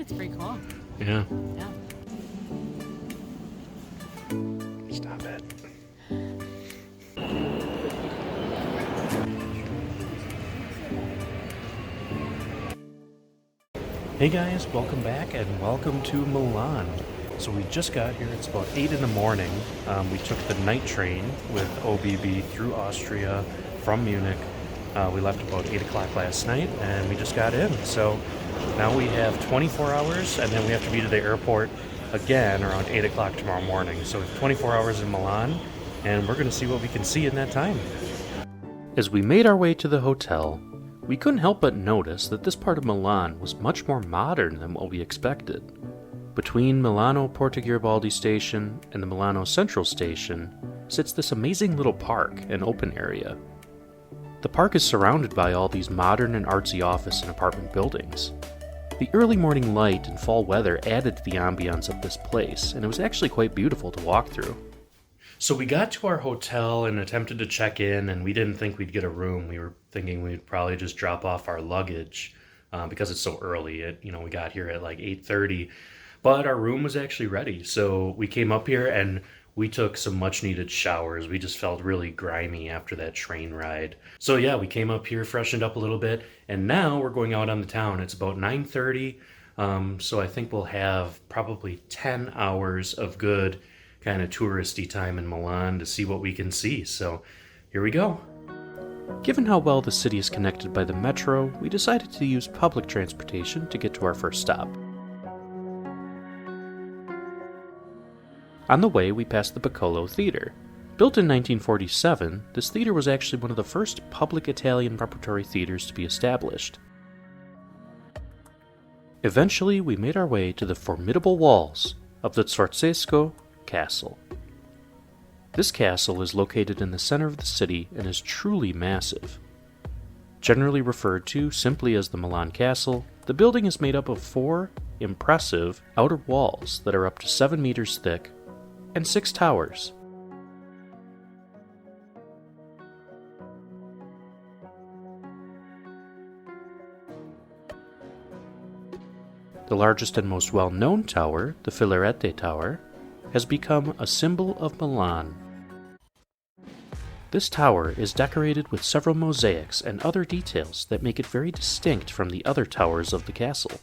it's pretty cool. Yeah. Yeah. Stop it. Hey guys, welcome back and welcome to Milan. So we just got here, it's about 8 in the morning. We took the night train with OBB through Austria from Munich. We left about 8 o'clock last night and we just got in. So now we have 24 hours and then we have to be to the airport again around 8 o'clock tomorrow morning. So 24 hours in Milan and we're going to see what we can see in that time. As we made our way to the hotel, we couldn't help but notice that this part of Milan was much more modern than what we expected. Between Milano Porta Garibaldi Station and the Milano Central Station sits this amazing little park and open area. The park is surrounded by all these modern and artsy office and apartment buildings. The early morning light and fall weather added to the ambiance of this place, and it was actually quite beautiful to walk through. So we got to our hotel and attempted to check in, and we didn't think we'd get a room. We were thinking we'd probably just drop off our luggage because it's so early. We got here at like 8:30, but our room was actually ready. So we came up here and we took some much needed showers. We just felt really grimy after that train ride. So yeah, we came up here, freshened up a little bit, and now we're going out on the town. It's about 9:30, so I think we'll have probably 10 hours of good kind of touristy time in Milan to see what we can see. So here we go. Given how well the city is connected by the metro, we decided to use public transportation to get to our first stop. On the way, we passed the Piccolo Theatre. Built in 1947, this theatre was actually one of the first public Italian repertory theatres to be established. Eventually, we made our way to the formidable walls of the Sforzesco Castle. This castle is located in the center of the city and is truly massive. Generally referred to simply as the Milan Castle, the building is made up of 4 impressive outer walls that are up to 7 meters thick and 6 towers. The largest and most well-known tower, the Filarete Tower, has become a symbol of Milan. This tower is decorated with several mosaics and other details that make it very distinct from the other towers of the castle.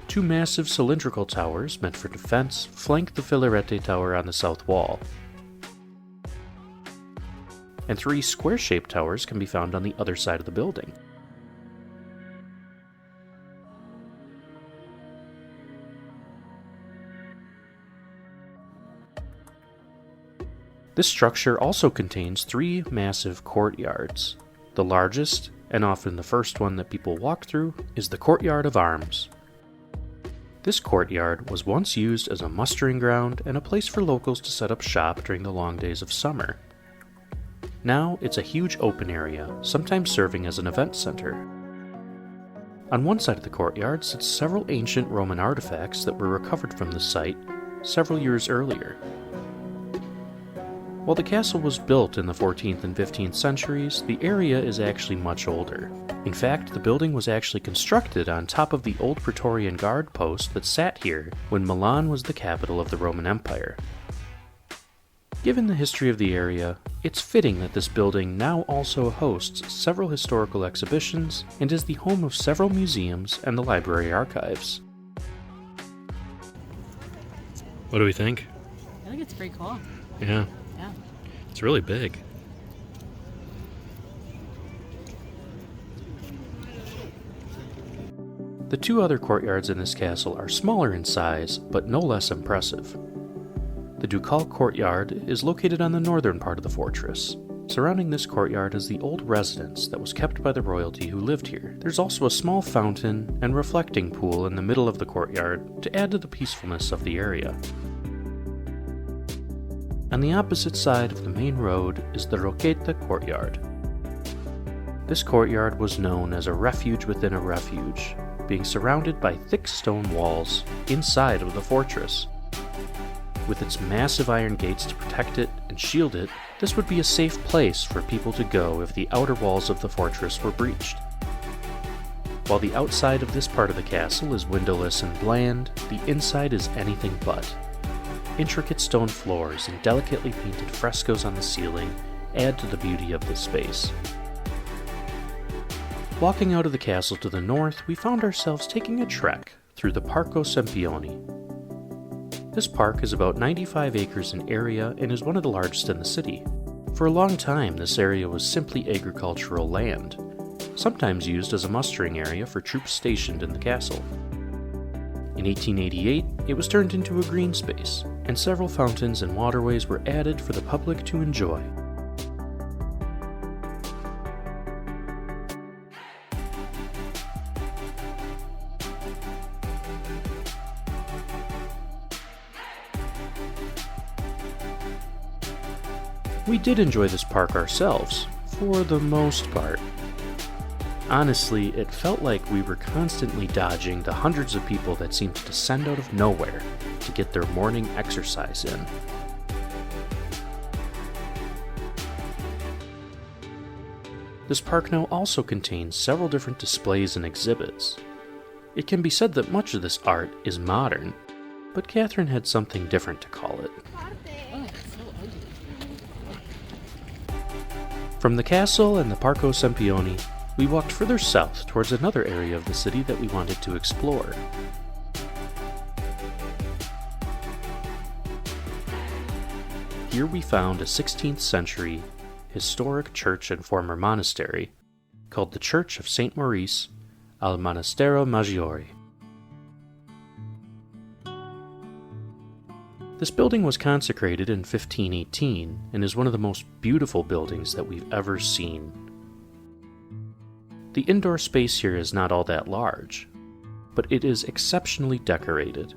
2 massive cylindrical towers meant for defense flank the Filarete Tower on the south wall, and 3 square-shaped towers can be found on the other side of the building. This structure also contains 3 massive courtyards. The largest, and often the first one that people walk through, is the Courtyard of Arms. This courtyard was once used as a mustering ground and a place for locals to set up shop during the long days of summer. Now it's a huge open area, sometimes serving as an event center. On one side of the courtyard sits several ancient Roman artifacts that were recovered from the site several years earlier. While the castle was built in the 14th and 15th centuries, the area is actually much older. In fact, the building was actually constructed on top of the old Praetorian Guard post that sat here when Milan was the capital of the Roman Empire. Given the history of the area, it's fitting that this building now also hosts several historical exhibitions and is the home of several museums and the library archives. What do we think? I think it's pretty cool. Yeah. Yeah. It's really big. The 2 other courtyards in this castle are smaller in size, but no less impressive. The Ducal Courtyard is located on the northern part of the fortress. Surrounding this courtyard is the old residence that was kept by the royalty who lived here. There's also a small fountain and reflecting pool in the middle of the courtyard to add to the peacefulness of the area. On the opposite side of the main road is the Rocchetta Courtyard. This courtyard was known as a refuge within a refuge, being surrounded by thick stone walls inside of the fortress. With its massive iron gates to protect it and shield it, this would be a safe place for people to go if the outer walls of the fortress were breached. While the outside of this part of the castle is windowless and bland, the inside is anything but. Intricate stone floors and delicately painted frescoes on the ceiling add to the beauty of this space. Walking out of the castle to the north, we found ourselves taking a trek through the Parco Sempione. This park is about 95 acres in area and is one of the largest in the city. For a long time, this area was simply agricultural land, sometimes used as a mustering area for troops stationed in the castle. In 1888, it was turned into a green space, and several fountains and waterways were added for the public to enjoy. We did enjoy this park ourselves, for the most part. Honestly, it felt like we were constantly dodging the hundreds of people that seemed to descend out of nowhere to get their morning exercise in. This park now also contains several different displays and exhibits. It can be said that much of this art is modern, but Catherine had something different to call it. From the castle and the Parco Sempione, we walked further south towards another area of the city that we wanted to explore. Here we found a 16th century historic church and former monastery called the Church of St. Maurice al Monastero Maggiore. This building was consecrated in 1518 and is one of the most beautiful buildings that we've ever seen. The indoor space here is not all that large, but it is exceptionally decorated.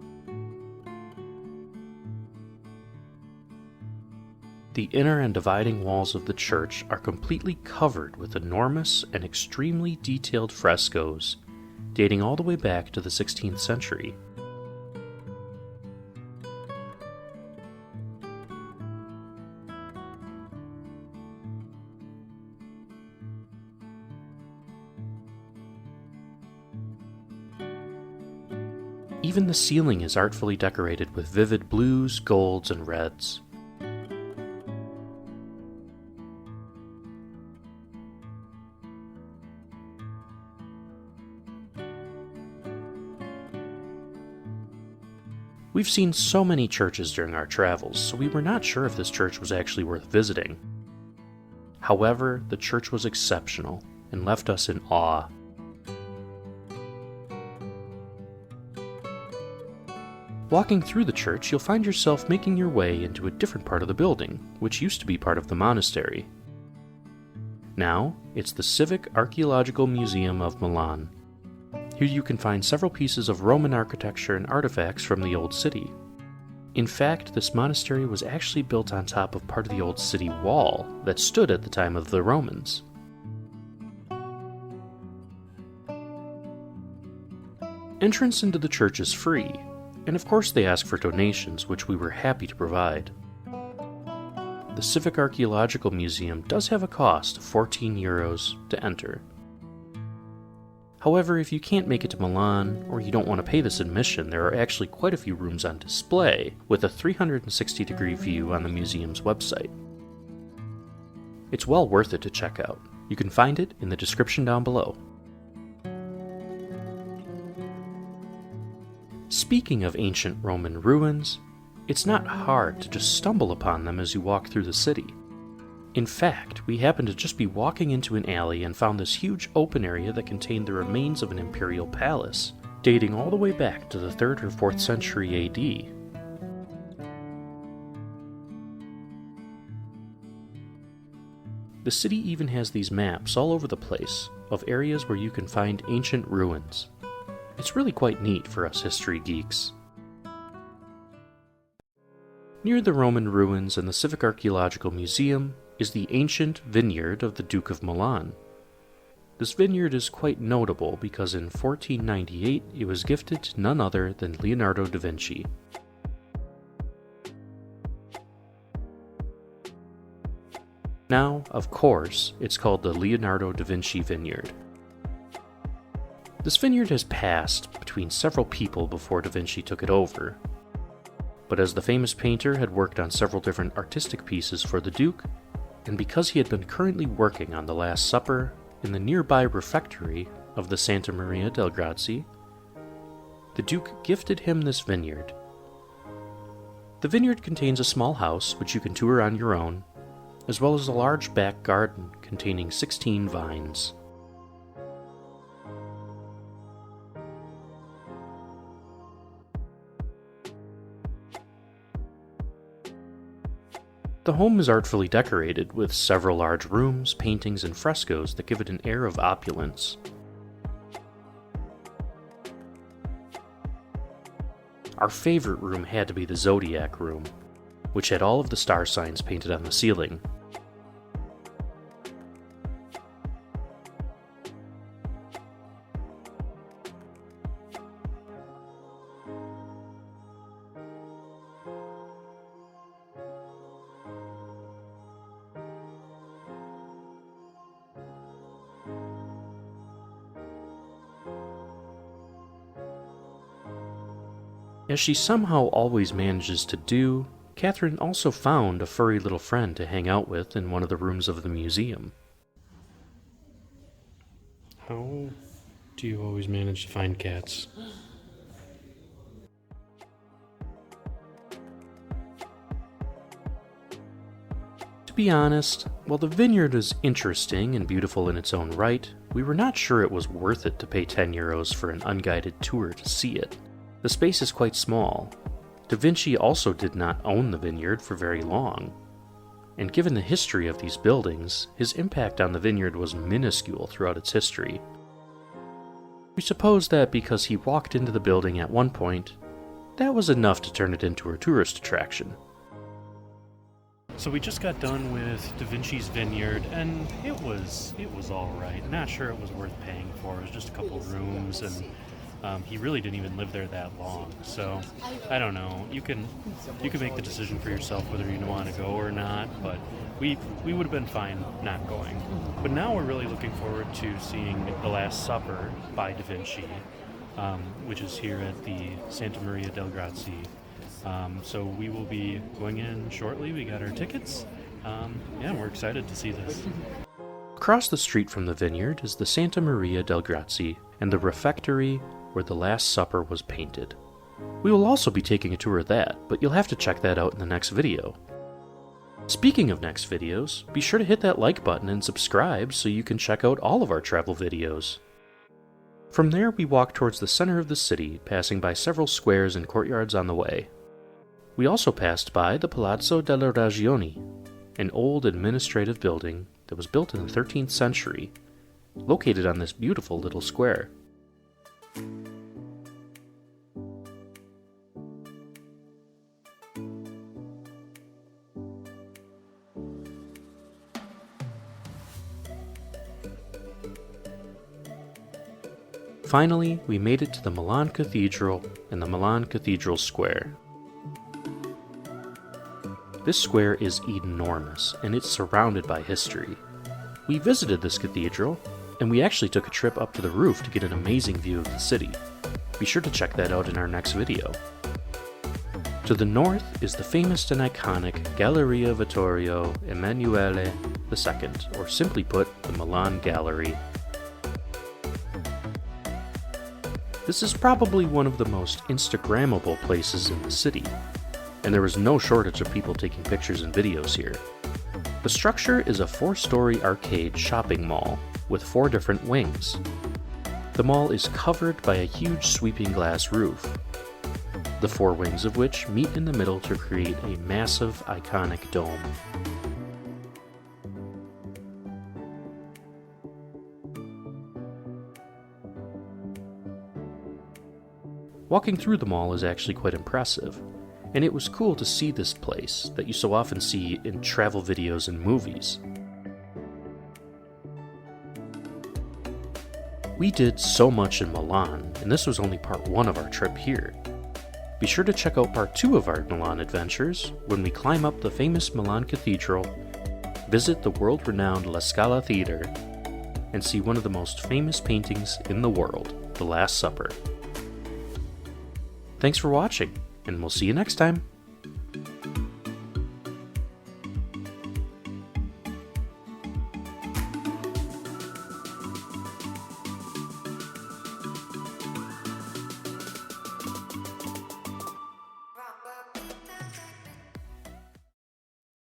The inner and dividing walls of the church are completely covered with enormous and extremely detailed frescoes dating all the way back to the 16th century. Even the ceiling is artfully decorated with vivid blues, golds, and reds. We've seen so many churches during our travels, so we were not sure if this church was actually worth visiting. However, the church was exceptional and left us in awe. Walking through the church, you'll find yourself making your way into a different part of the building, which used to be part of the monastery. Now, it's the Civic Archeological Museum of Milan. Here you can find several pieces of Roman architecture and artifacts from the old city. In fact, this monastery was actually built on top of part of the old city wall that stood at the time of the Romans. Entrance into the church is free, and of course they ask for donations, which we were happy to provide. The Civic Archeological Museum does have a cost of €14 to enter. However, if you can't make it to Milan, or you don't want to pay this admission, there are actually quite a few rooms on display with a 360-degree view on the museum's website. It's well worth it to check out. You can find it in the description down below. Speaking of ancient Roman ruins, it's not hard to just stumble upon them as you walk through the city. In fact, we happened to just be walking into an alley and found this huge open area that contained the remains of an imperial palace, dating all the way back to the 3rd or 4th century AD. The city even has these maps all over the place of areas where you can find ancient ruins. It's really quite neat for us history geeks. Near the Roman ruins and the Civic Archeological Museum is the ancient Vineyard of the Duke of Milan. This vineyard is quite notable because in 1498 it was gifted to none other than Leonardo da Vinci. Now, of course, it's called the Leonardo da Vinci Vineyard. This vineyard has passed between several people before Da Vinci took it over. But as the famous painter had worked on several different artistic pieces for the Duke, and because he had been currently working on the Last Supper in the nearby refectory of the Santa Maria del Grazie, the Duke gifted him this vineyard. The vineyard contains a small house which you can tour on your own, as well as a large back garden containing 16 vines. The home is artfully decorated with several large rooms, paintings, and frescoes that give it an air of opulence. Our favorite room had to be the Zodiac room, which had all of the star signs painted on the ceiling. As she somehow always manages to do, Catherine also found a furry little friend to hang out with in one of the rooms of the museum. How do you always manage to find cats? To be honest, while the vineyard is interesting and beautiful in its own right, we were not sure it was worth it to pay €10 for an unguided tour to see it. The space is quite small. Da Vinci also did not own the vineyard for very long, and given the history of these buildings, his impact on the vineyard was minuscule throughout its history. We suppose that because he walked into the building at one point, that was enough to turn it into a tourist attraction. So we just got done with Da Vinci's vineyard, and it was all right. Not sure it was worth paying for. It was just a couple rooms, and he really didn't even live there that long. So I don't know. You can make the decision for yourself whether you want to go or not. But we would have been fine not going. But now we're really looking forward to seeing The Last Supper by Da Vinci, which is here at the Santa Maria del Grazie. So we will be going in shortly. We got our tickets. We're excited to see this. Across the street from the vineyard is the Santa Maria del Grazie and the refectory where the Last Supper was painted. We will also be taking a tour of that, but you'll have to check that out in the next video. Speaking of next videos, be sure to hit that like button and subscribe so you can check out all of our travel videos. From there, we walk towards the center of the city, passing by several squares and courtyards on the way. We also passed by the Palazzo delle Regioni, an old administrative building that was built in the 13th century, located on this beautiful little square. Finally, we made it to the Milan Cathedral and the Milan Cathedral Square. This square is enormous, and it's surrounded by history. We visited this cathedral, and we actually took a trip up to the roof to get an amazing view of the city. Be sure to check that out in our next video. To the north is the famous and iconic Galleria Vittorio Emanuele II, or simply put, the Milan Gallery. This is probably one of the most Instagrammable places in the city, and there is no shortage of people taking pictures and videos here. The structure is a 4-story arcade shopping mall with 4 different wings. The mall is covered by a huge sweeping glass roof, the 4 wings of which meet in the middle to create a massive, iconic dome. Walking through the mall is actually quite impressive, and it was cool to see this place that you so often see in travel videos and movies. We did so much in Milan, and this was only part 1 of our trip here. Be sure to check out part 2 of our Milan adventures when we climb up the famous Milan Cathedral, visit the world-renowned La Scala Theatre, and see one of the most famous paintings in the world. The Last Supper. Thanks for watching, and we'll see you next time.